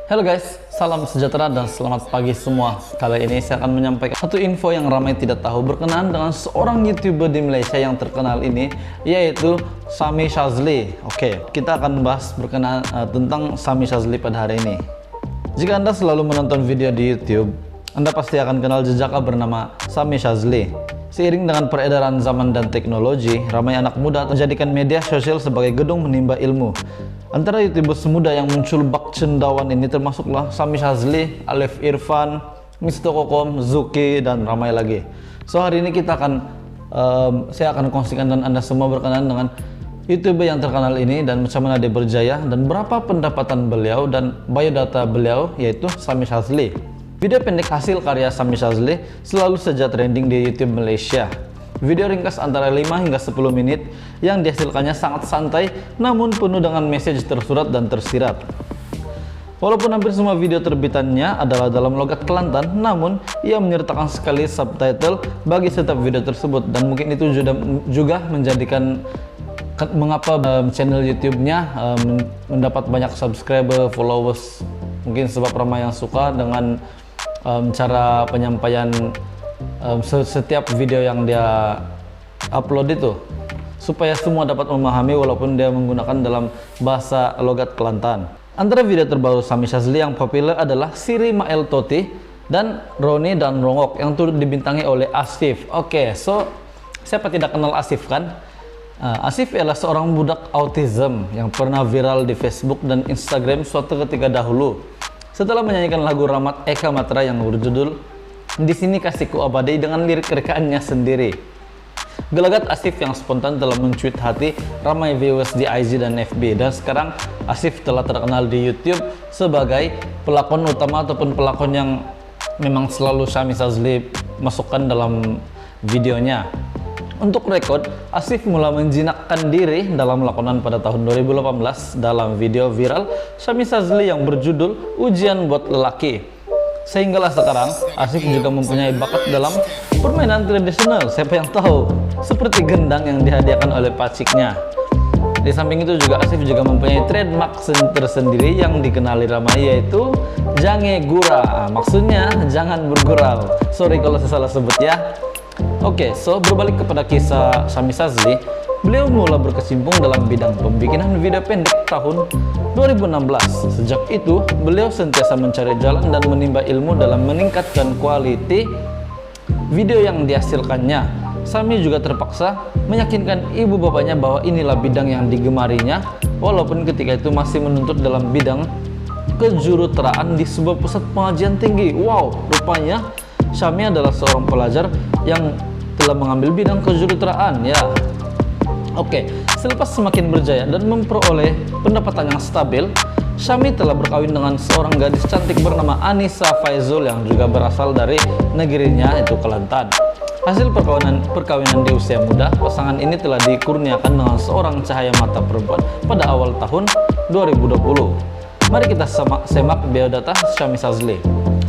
Halo guys, salam sejahtera dan selamat pagi semua. Kali ini saya akan menyampaikan satu info yang ramai tidak tahu berkenaan dengan seorang YouTuber di Malaysia yang terkenal ini, yaitu Sami Shazli. Oke, kita akan bahas berkenaan tentang Sami Shazli pada hari ini. Jika Anda selalu menonton video di YouTube, Anda pasti akan kenal jejaknya bernama Sami Shazli. Seiring dengan peredaran zaman dan teknologi, ramai anak muda menjadikan media sosial sebagai gedung menimba ilmu. Antara YouTuber semuda yang muncul bak cendawan ini termasuklah Sami Shazli, Alif Irfan, Mr. Kokom, Zuki, dan ramai lagi. So hari ini saya akan kongsikan dan Anda semua berkenaan dengan YouTuber yang terkenal ini dan macam mana dia berjaya dan berapa pendapatan beliau dan biodata beliau, yaitu Sami Shazli. Video pendek hasil karya Sami Shazli selalu saja trending di YouTube Malaysia. Video ringkas antara 5 hingga 10 menit yang dihasilkannya sangat santai namun penuh dengan message tersurat dan tersirat. Walaupun hampir semua video terbitannya adalah dalam logat Kelantan, namun ia menyertakan sekali subtitle bagi setiap video tersebut, dan mungkin itu juga menjadikan mengapa channel YouTube-nya mendapat banyak subscriber, followers. Mungkin sebab ramai yang suka dengan cara penyampaian setiap video yang dia upload itu, supaya semua dapat memahami walaupun dia menggunakan dalam bahasa logat Kelantan. Antara video terbaru Sami Shazli yang populer adalah Siri Mael Toti dan Roni dan Rongok yang turut dibintangi oleh Asif. Oke, so siapa tidak kenal Asif kan? Asif adalah seorang budak autism yang pernah viral di Facebook dan Instagram suatu ketika dahulu setelah menyanyikan lagu Rahmat Eka Matra yang berjudul "Di Sini Kasihku Abadi" dengan lirik rekaannya sendiri. Gelagat Asif yang spontan telah mencuit hati ramai viewers di IG dan FB, dan sekarang Asif telah terkenal di YouTube sebagai pelakon utama ataupun pelakon yang memang selalu Sami Shazli masukkan dalam videonya. Untuk rekod, Asif mulai menjinakkan diri dalam lakonan pada tahun 2018 dalam video viral Sami Shazli yang berjudul "Ujian Buat Lelaki". Sehinggalah sekarang, Asif juga mempunyai bakat dalam permainan tradisional, siapa yang tahu, seperti gendang yang dihadiahkan oleh paciknya. Di samping itu juga Asif juga mempunyai trademark tersendiri yang dikenali ramai, yaitu Jange Gura. Maksudnya jangan bergurau. Sorry kalau saya salah sebut ya. Oke, so berbalik kepada kisah Sami Shazli, beliau mulai berkecimpung dalam bidang pembikinan video pendek tahun 2016. Sejak itu, beliau sentiasa mencari jalan dan menimba ilmu dalam meningkatkan kualiti video yang dihasilkannya. Sami juga terpaksa meyakinkan ibu bapaknya bahwa inilah bidang yang digemarinya, walaupun ketika itu masih menuntut dalam bidang kejuruteraan di sebuah pusat pengajian tinggi. Wow, rupanya Sami adalah seorang pelajar yang telah mengambil bidang kejuruteraan ya. Oke, selepas semakin berjaya dan memperoleh pendapatan yang stabil, Sami telah berkawin dengan seorang gadis cantik bernama Anissa Faizul yang juga berasal dari negerinya, itu Kelantan. Hasil perkawinan di usia muda, pasangan ini telah dikurniakan dengan seorang cahaya mata perempuan pada awal tahun 2020. Mari kita semak biodata Sami Shazli.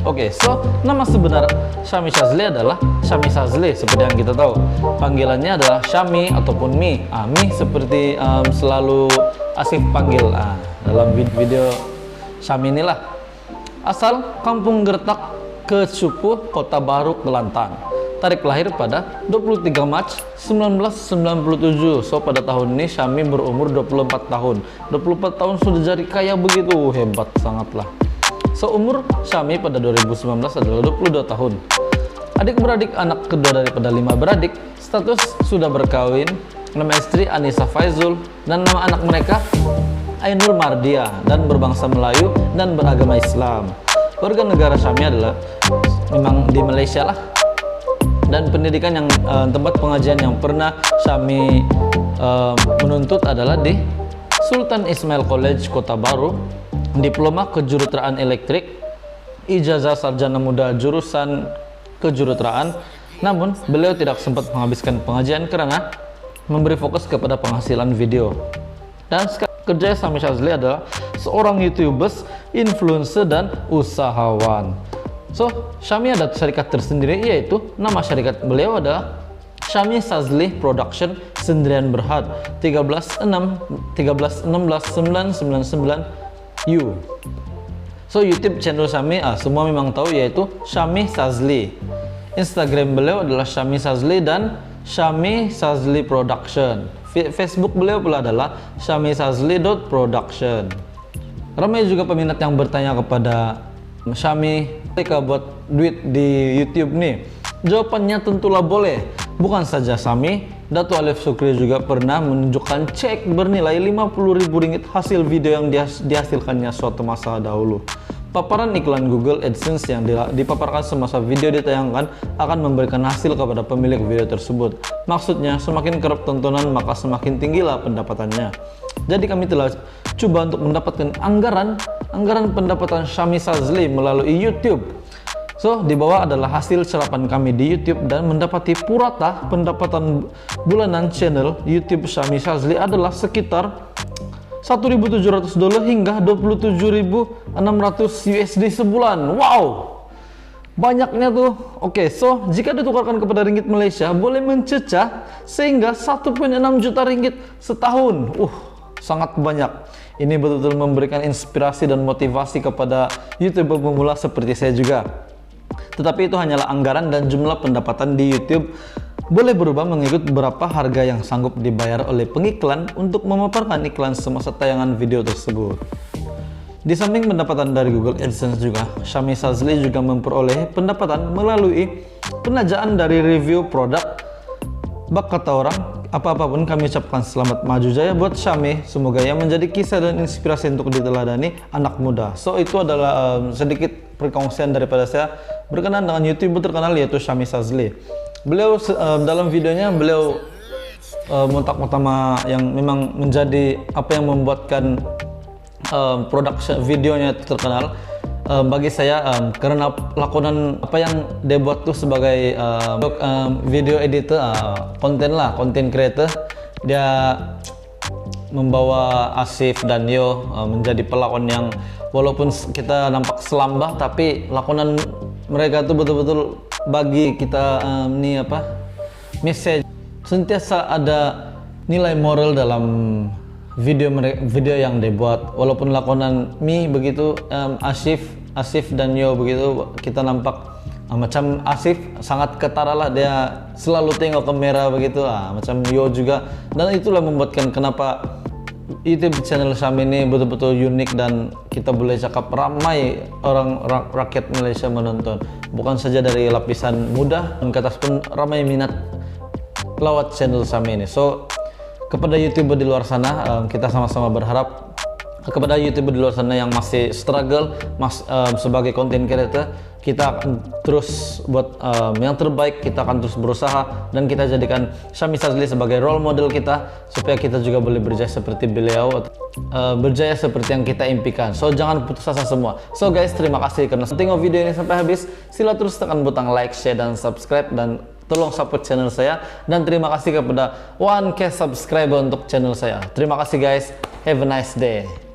Oke, so nama sebenar Sami Shazli adalah Sami Shazli seperti yang kita tahu. Panggilannya adalah Sami ataupun Mi. Mi seperti selalu Asif panggil dalam video Sami inilah. Asal Kampung Gertak, Kecupu, Kota Baru, Kelantan. Tarik lahir pada 23 Mac 1997. So pada tahun ini Sami berumur 24 tahun. 24 tahun sudah jadi kaya begitu, hebat sangatlah. So umur Sami pada 2019 adalah 22 tahun. Adik-beradik anak kedua daripada 5 beradik, status sudah berkawin, nama istri Anissa Faizul, dan nama anak mereka Ainur Mardia, dan berbangsa Melayu dan beragama Islam. Warga negara Sami adalah memang di Malaysia lah. Dan pendidikan yang tempat pengajian yang pernah Sami menuntut adalah di Sultan Ismail College Kota Baru, diploma kejuruteraan elektrik, ijazah sarjana muda jurusan kejuruteraan. Namun beliau tidak sempat menghabiskan pengajian karena memberi fokus kepada penghasilan video. Dan kerja Sami Shazli adalah seorang YouTubers, influencer, dan usahawan. So, Sami ada syarikat tersendiri, yaitu nama syarikat beliau adalah Sami Shazli Production Sendirian Berhad 13169999U. So YouTube channel Syami semua memang tahu, yaitu Syami Sazli. Instagram beliau adalah Syami Sazli dan Syami Sazli Production. Facebook beliau pula adalah syamisazli.production. Ramai juga peminat yang bertanya kepada Syami, mereka buat duit di YouTube nih. Jawabannya tentulah boleh. Bukan saja Syami, Dato Alif Sukri juga pernah menunjukkan cek bernilai Rp50.000 hasil video yang dihasilkannya suatu masa dahulu. Paparan iklan Google AdSense yang dipaparkan semasa video ditayangkan akan memberikan hasil kepada pemilik video tersebut. Maksudnya, semakin kerap tontonan maka semakin tinggilah pendapatannya. Jadi kami telah coba untuk mendapatkan anggaran pendapatan Syami Sazli melalui YouTube. So, di bawah adalah hasil serapan kami di YouTube, dan mendapati purata pendapatan bulanan channel YouTube Syami Sazli adalah sekitar $1.700 hingga $27.600 sebulan. Wow, banyaknya tuh. Oke, so jika ditukarkan kepada ringgit Malaysia boleh mencecah sehingga 1,6 juta ringgit setahun. Sangat banyak. Ini betul-betul memberikan inspirasi dan motivasi kepada YouTuber pemula seperti saya juga. Tetapi itu hanyalah anggaran, dan jumlah pendapatan di YouTube boleh berubah mengikut berapa harga yang sanggup dibayar oleh pengiklan untuk memaparkan iklan semasa tayangan video tersebut. Di samping pendapatan dari Google AdSense juga, Syami Sazli juga memperoleh pendapatan melalui penajaan dari review produk. Bak kata orang, apa-apapun kami ucapkan selamat maju jaya buat Syami. Semoga ia menjadi kisah dan inspirasi untuk diteladani anak muda. So, itu adalah sedikit perkongsian daripada saya berkenaan dengan YouTuber terkenal yaitu Syami Sazli. Beliau dalam videonya beliau utama yang memang menjadi apa yang membuatkan production videonya terkenal bagi saya karena lakonan apa yang dia buat tuh sebagai video editor, content creator. Dia membawa Asif dan Yo menjadi pelakon yang walaupun kita nampak selambah, tapi lakonan mereka tuh betul-betul bagi kita message. Sentiasa ada nilai moral dalam video yang dibuat. Walaupun lakonan begitu, Asif dan Yo begitu, kita nampak macam Asif sangat ketara lah, dia selalu tengok kamera begitu, macam Yo juga. Dan itulah membuatkan kenapa YouTube channel Syami ini betul-betul unik, dan kita boleh cakap ramai orang rakyat Malaysia menonton, bukan saja dari lapisan muda, dan ke atas pun ramai minat lewat channel Syami ini. So, kepada YouTuber di luar sana, kita sama-sama berharap kepada YouTuber di luar sana yang masih struggle sebagai content creator, kita akan terus buat yang terbaik. Kita akan terus berusaha, dan kita jadikan Syami Sazli sebagai role model kita, supaya kita juga boleh berjaya seperti beliau, berjaya seperti yang kita impikan. So, jangan putus asa semua. So guys, terima kasih karena tengok video ini sampai habis. Sila terus tekan butang like, share, dan subscribe, dan tolong support channel saya. Dan terima kasih kepada 1K subscriber untuk channel saya. Terima kasih guys, have a nice day.